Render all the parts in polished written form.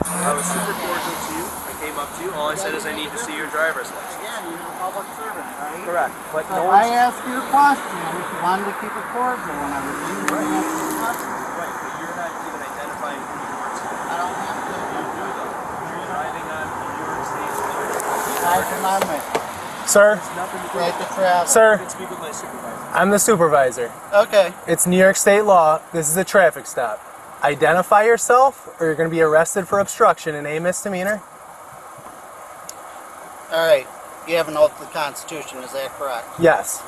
I was super cordial to you. I came up to you. All I said is I need to see your driver's license. Again, you're a public servant, right? Correct. But So if I asked you a question, if you wanted to keep it cordial when I was you were answering the question. Right, but you're not even identifying who you are. I don't have to. You do though. You're driving on New York State. Nice amendment. Sir? Right to travel. Sir? I can speak with my supervisor. I'm the supervisor. Okay. It's New York State law. This is a traffic stop. Identify yourself or you're going to be arrested for obstruction and a misdemeanor. All right. You have an oath to the Constitution, is that correct? Yes.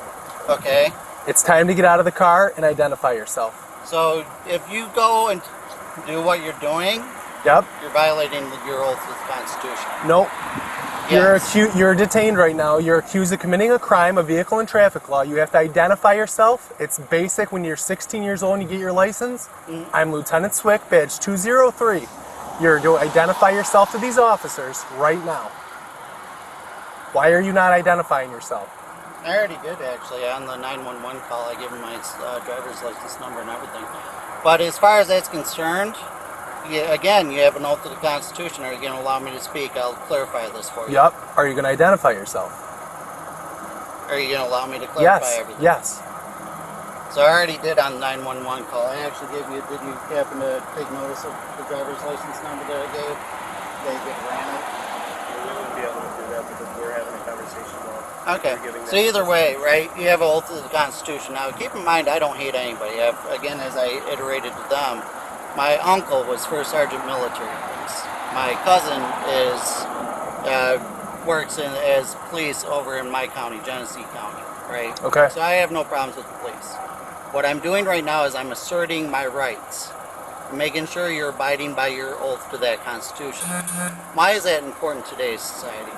Okay. It's time to get out of the car and identify yourself. So if you go and do what you're doing, Yep. you're violating your oath to the Constitution. Nope. Yes. You're detained right now. You're accused of committing a crime, a vehicle and traffic law. You have to identify yourself. It's basic when you're 16 years old and you get your license. Mm-hmm. I'm Lieutenant Swick, badge 203. You're to identify yourself to these officers right now. Why are you not identifying yourself? I already did, actually. On the 911 call, I gave him my driver's license number and everything. But as far as that's concerned, again, you have an oath to the Constitution. Are you going to allow me to speak? I'll clarify this for you. Yep. Are you going to identify yourself? Are you going to allow me to clarify Yes. everything? Yes. So I already did on the 911 call. I actually gave you, did you happen to take notice of the driver's license number that I gave? They ran it. We wouldn't be able to do that because we're having a conversation about. Okay. So either way, right, you have an oath to the Constitution. Now, keep in mind, I don't hate anybody. Again, as I iterated to them, my uncle was First Sergeant Military Police. My cousin works as police over in my county, Genesee County, right? Okay. So I have no problems with the police. What I'm doing right now is I'm asserting my rights, making sure you're abiding by your oath to that Constitution. Why is that important in today's society?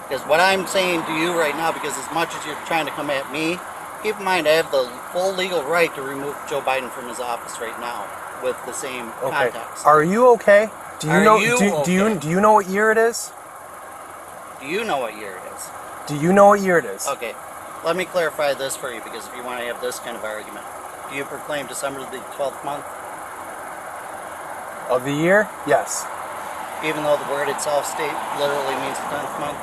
Because what I'm saying to you right now, because as much as you're trying to come at me, keep in mind I have the full legal right to remove Joe Biden from his office right now with the same context. Are you okay? Do you know? okay? Do you know what year it is? Do you know what year it is? Do you know what year it is? Okay, let me clarify this for you, because if you want to have this kind of argument, do you proclaim December the 12th month? Of the year? Yes. Even though the word itself literally means the 10th month?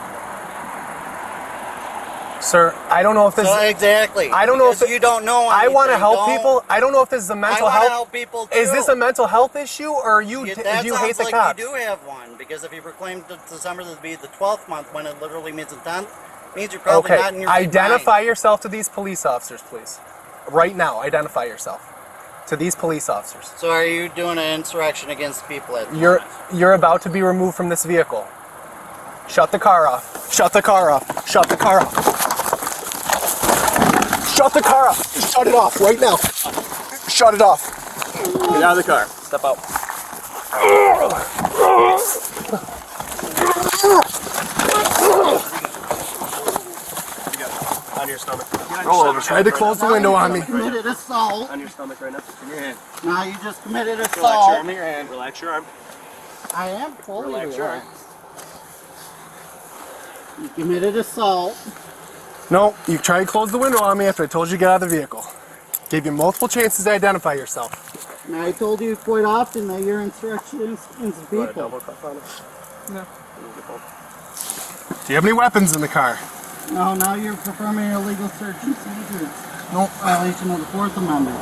Sir, I don't know if this So exactly. I don't know if you don't know I want to anything, help people. I don't know if this is a mental I want health. to help people too. Is this a mental health issue, or do you hate the cops? You do have one, because if you proclaim December to be the 12th month when it literally means the 10th, means you're probably not in your right Identify mind. yourself to these police officers, please. Right now, identify yourself to these police officers. So are you doing an insurrection against people at the moment? You're about to be removed from this vehicle. Shut the car off. Shut the car off. Shut the car off. Shut the car off. Shut it off right now. Shut it off. Get out of the car. Step out. On your stomach. Roll over. Try to close the window on me. You committed assault. On your stomach right now. In your hand. Now you just committed Relax your assault. arm in your hand. Relax your arm. I am fully Relax your arm. relaxed. You committed assault. No, you tried to close the window on me after I told you to get out of the vehicle. Gave you multiple chances to identify yourself. Now I told you quite often that you're insurrectionists against You want a people. double cuff on it? No. Do you have any weapons in the car? No, now you're performing illegal search and seizure. Nope. Violation of the Fourth Amendment.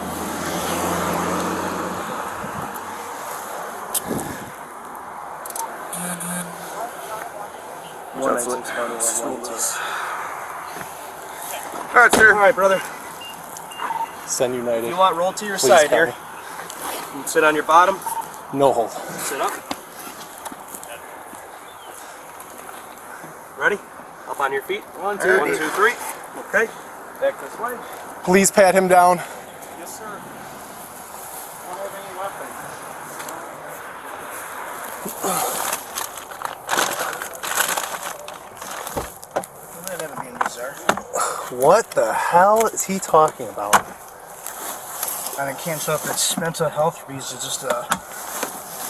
All right, sir. All right, brother. Send United. If you want, roll to your Please side tell here. me. You can sit on your bottom. No hold. Sit up. Ready? Up on your feet. 1, 2, 1, 2, 3. Okay. Back this way. Please pat him down. Yes, sir. Don't have any weapons. What the hell is he talking about? I can't tell if it's mental health reasons, just a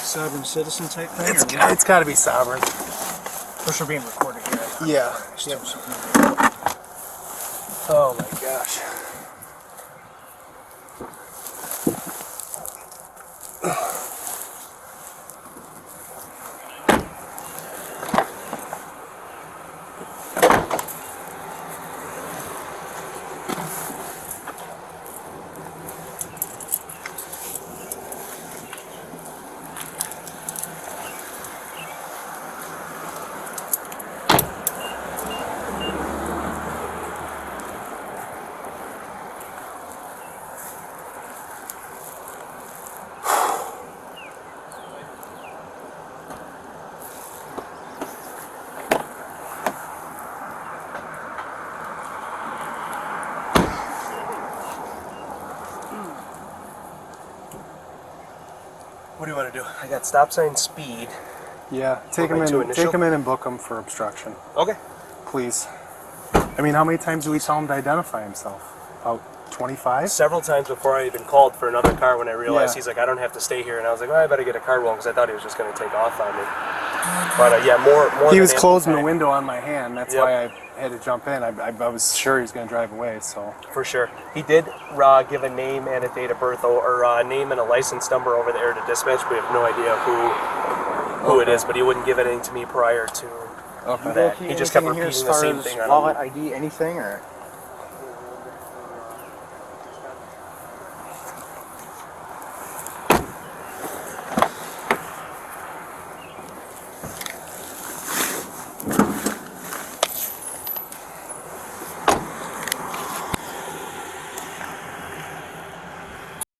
sovereign citizen type thing. It's got to be sovereign. Push are being recorded here. Yeah. Still Oh my gosh. want to do? I got stop sign speed. Yeah, take him in and book him for obstruction, Okay. please. I mean, how many times do we tell him to identify himself? About 25? Several times before I even called for another car when I realized Yeah. he's like, I don't have to stay here. And I was like, I better get a car rolling because I thought he was just going to take off on me. But yeah, more He than was ample closing the time. window on my hand. That's Yep. why I had to jump in. I was sure he was going to drive away, so. For sure. He did give a name and a date of birth or a name and a license number over there to dispatch. We have no idea who it is, but he wouldn't give anything to me prior to that. He just kept repeating the same thing on wallet ID, anything, or